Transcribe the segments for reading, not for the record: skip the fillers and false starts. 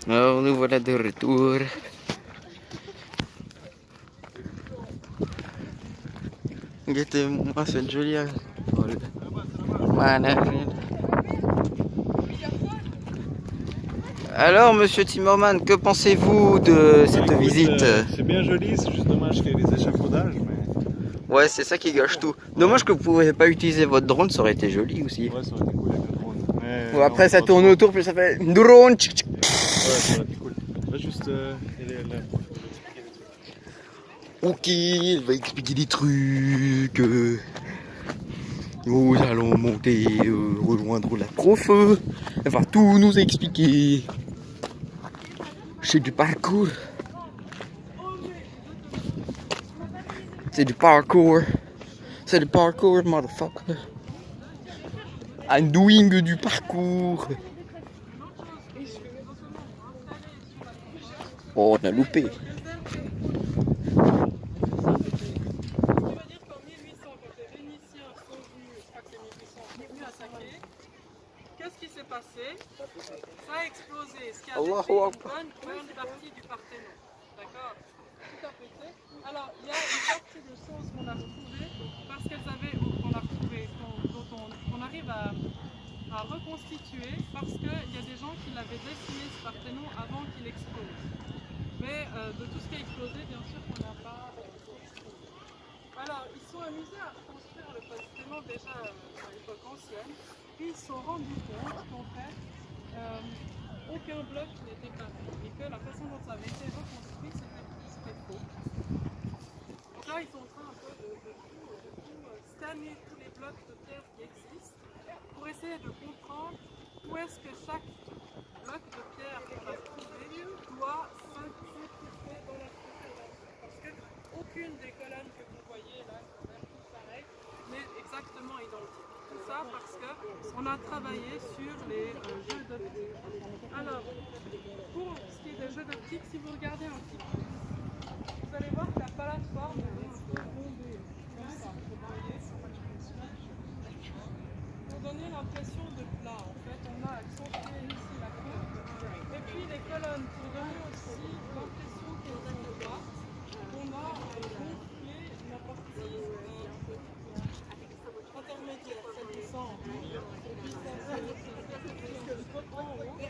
Alors nous voilà de retour. Guettez-moi cette jolie mandarine. Alors monsieur Timmerman, que pensez-vous de cette visite? C'est bien joli, c'est juste dommage qu'il y ait des échafaudages. Mais... Ouais, c'est ça qui gâche tout. Dommage que vous ne pouviez pas utiliser votre drone, ça aurait été joli aussi. Ouais, ça aurait été cool avec le drone. Mais bon, après ça tourne autour, puis ça fait drone. Ouais, ça aurait été cool. On va juste Ok, il va expliquer des trucs. Nous allons monter, rejoindre la prof. Elle va tout nous expliquer. C'est du parcours. C'est du parcours. C'est du parcours, motherfucker. I'm doing du parcours. Oh, on a loupé. Qu'est-ce qui s'est passé? Ça a explosé, ce qui a détruit une bonne partie du Parthénon. D'accord? Tout à fait. Alors, il y a une partie de choses qu'on a retrouvées, parce qu'elles avaient, qu'on a retrouvées, qu'on arrive à reconstituer, parce qu'il y a des gens qui l'avaient dessiné, ce Parthénon, avant qu'il explose. Mais de tout ce qui a explosé, bien sûr qu'on n'a pas... Alors, ils sont amusés à reconstruire le Parthénon déjà à l'époque ancienne. Puis ils se sont rendus compte qu'en fait, aucun bloc n'était carré et que la façon dont ça avait été reconstruit, c'était faux. Donc là, ils sont en train un peu de scanner tous les blocs de terre qui existent pour essayer de comprendre où est-ce que chaque bloc de pierre qu'on va trouver doit s'incruster dans la structure. Parce qu'aucune des colonnes que vous voyez là, qui sont toutes pareilles, n'est exactement identique. Tout ça parce qu'on a travaillé sur les jeux d'optique. Alors, pour ce qui est des jeux d'optique, si vous regardez un petit peu, vous allez voir que la plateforme est un peu bombée, comme ça, vous voyez. Pour donner l'impression de plat, en fait, on a accentué ici la courbe. Et puis les colonnes, pour donner aussi l'impression qu'elles sont droites, on a gonflé la partie intermédiaire, celle qui sent en haut, et puis celle en haut. Et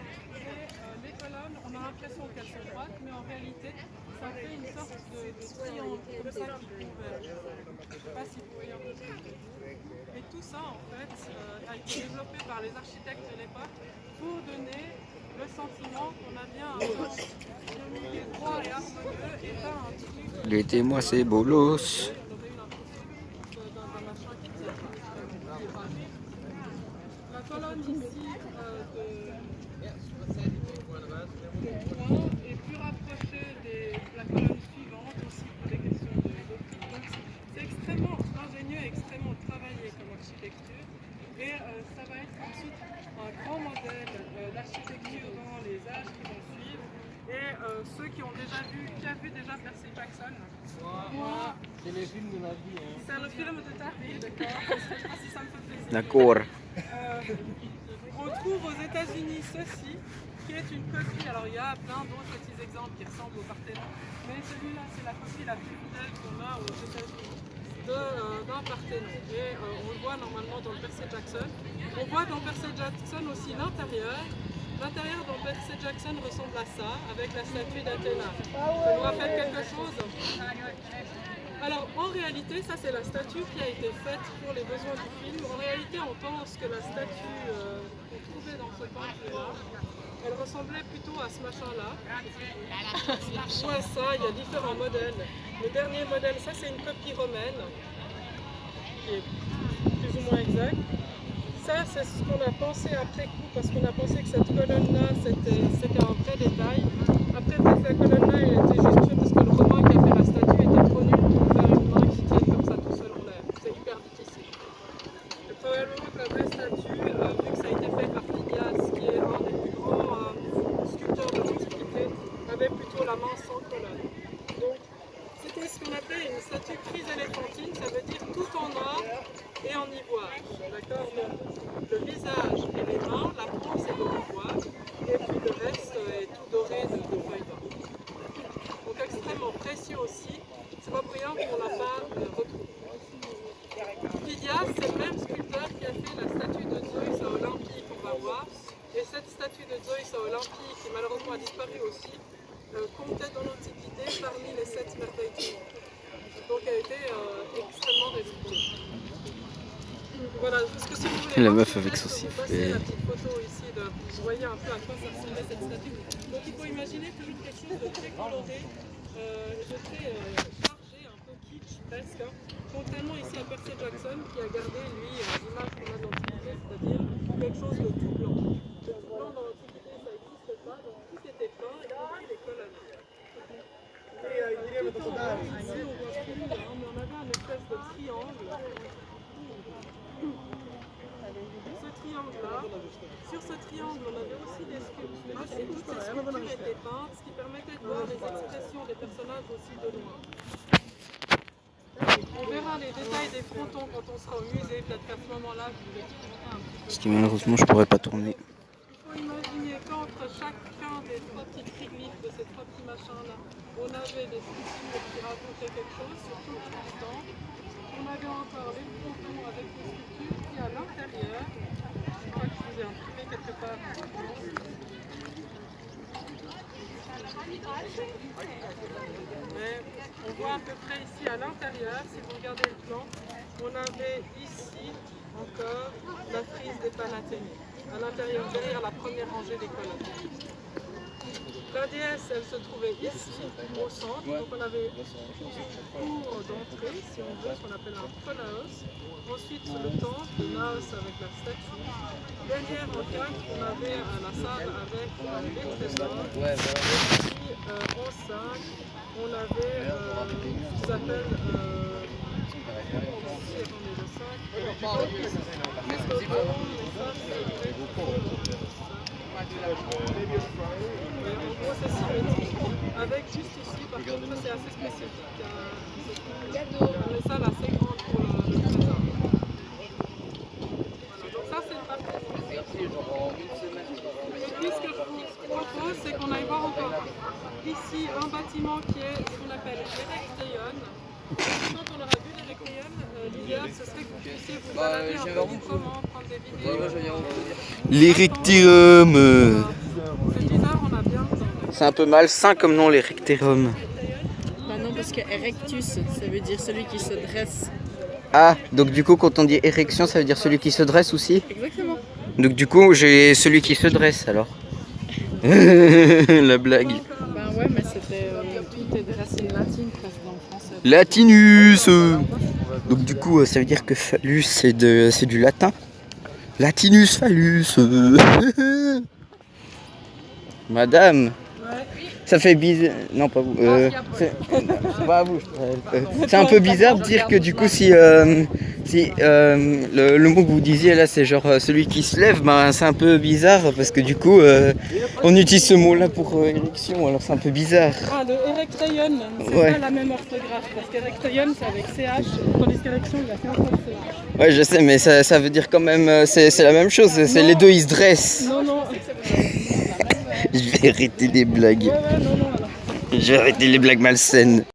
les colonnes, on a l'impression qu'elles sont droites, mais en réalité, ça fait une sorte de triangle comme ça qui converge. Je ne sais pas si vous voyez un peu. Et tout ça, en fait, a été développé par les architectes de l'époque pour donner le sentiment qu'on a bien un milieu droit et harmonieux et pas un truc. Laissez-moi ces bolos. La colonne ici est plus rapprochée de la colonne suivante aussi pour des questions d'optique. Donc c'est extrêmement ingénieux et extrêmement travaillé comme architecture. Et ça va être ensuite un grand modèle d'architecture dans les âges qui vont suivre. Et ceux qui ont déjà vu, qui a vu déjà Percy Jackson? Moi, c'est le film de ma vie. Hein. C'est le film de ta vie, d'accord? Je ne sais pas si ça me fait plaisir. D'accord. On trouve aux États-Unis ceci, qui est une copie. Alors il y a plein d'autres petits exemples qui ressemblent au Parthénon, mais celui-là c'est la copie la plus fidèle qu'on a aux États-Unis d'un Parthénon. Et on le voit normalement dans le Percy Jackson. On voit dans Percy Jackson aussi l'intérieur. L'intérieur dans Percy Jackson ressemble à ça, avec la statue d'Athéna. Ça vous rappelle quelque chose? Alors en réalité, ça c'est la statue qui a été faite pour les besoins du film. En réalité, on pense que la statue qu'on trouvait dans ce temple-là, elle ressemblait plutôt à ce machin-là. Ou à ça, il y a différents modèles. Le dernier modèle, ça c'est une copie romaine, qui est plus ou moins exacte. Ça c'est ce qu'on a pensé après coup, parce qu'on a pensé que cette colonne-là c'était un vrai détail. Après cette colonne-là, elle était juste faite parce que le Romain qui a fait la statue était trop nul pour faire une main qui tienne comme ça tout seul en l'air. C'est hyper difficile. Et probablement que la vraie statue, vu que ça a été fait par Phidias, qui est un des plus grands sculpteurs de l'Antiquité, avait plutôt la main sans colonne. Donc c'était ce qu'on appelait une statue chryséléphantine, ça veut dire tout en or et en ivoire. D'accord? Le visage et les mains, la peau c'est de l'ivoire, et puis le reste est tout doré. Olympie, qui malheureusement a disparu aussi, comptait dans l'Antiquité parmi les 7 merveilles du monde. Donc elle a été extrêmement réputée. Voilà, parce que si vous voulez La voir, meuf avec son vous sifflet. passez la petite photo ici, vous voyez un peu à quoi ça ressemblait cette statue. Donc il faut imaginer toujours quelque chose de très coloré, de très chargé, un peu kitsch presque. Hein. Contrairement ici à Percy Jackson qui a gardé lui l'image qu'on a de l'Antiquité, c'est-à-dire quelque chose de tout blanc. Le tout blanc dans l'Antiquité ça n'existe pas, donc tout était peint, y compris les colonnes. Tout en haut, ici on voit plus, mais on avait un espèce de triangle. Ce triangle-là, sur ce triangle, on avait aussi des sculptures et toutes ces sculptures étaient peintes, ce qui permettait de voir les expressions des personnages aussi de loin. On verra les détails des frontons quand on sera au musée, peut-être qu'à ce moment-là, je vous expliquerai un petit peu. Parce que malheureusement, je pourrais pas tourner. Il faut imaginer qu'entre chacun des 3 petits triglyphes de ces 3 petits machins-là, on avait des sculptures qui racontaient quelque chose sur tout le temps. On avait encore les frontons avec des sculptures qui, à l'intérieur, je crois que je vous ai imprimé quelque part. Mais on voit à peu près ici à l'intérieur, si vous regardez le plan, on avait ici encore la frise des Panathénées, à l'intérieur, derrière la première rangée des colonnes. La déesse, elle se trouvait ici, au centre, donc on avait une cour d'entrée, si on veut, qu'on appelle un pronaos. Ensuite, le temple, le naos avec la statue. Derrière, en 4, on avait la salle avec les trésors. Et puis, en 5, on avait ce qu'ils appellent avec juste ici, par contre, ça c'est assez spécifique. On met ça là, assez grande pour le trésor. Voilà, donc ça c'est le partie. Et puis ce que je vous propose, c'est qu'on aille voir encore ici un bâtiment qui est ce qu'on appelle l'Erecteion. Quand on aura vu l'Erecteion, l'idéal ce serait que vous puissiez vous balader un peu librement, prendre des vidéos. L'Erectérium. C'est bizarre, on a bien. C'est un peu malsain comme nom, l'Erectérium. Bah non, parce que erectus, ça veut dire celui qui se dresse. Ah, donc du coup, quand on dit érection, ça veut dire celui qui se dresse aussi? Exactement. Donc du coup, j'ai celui qui se dresse alors. La blague. Bah ouais, mais c'était tout est de racines latines presque dans le français. Latinus. Donc du coup, ça veut dire que phallus, c'est du latin. Latinus phallus. Madame. Ça fait bizarre. Non, pas vous. C'est pas à vous. C'est un peu bizarre de dire que du coup, si le mot que vous disiez là, c'est genre celui qui se lève, ben c'est un peu bizarre parce que du coup, on utilise ce mot-là pour érection, alors c'est un peu bizarre. Ah, le Erecteion, c'est Ouais. pas la même orthographe parce qu'Erecteion c'est avec CH, tandis qu'érection il n'y a qu'un seul CH. Ouais, je sais, mais ça veut dire quand même, c'est la même chose. C'est les deux, ils se dressent. Non, non. Je vais arrêter les blagues. Ouais, non, non. Je vais arrêter les blagues malsaines.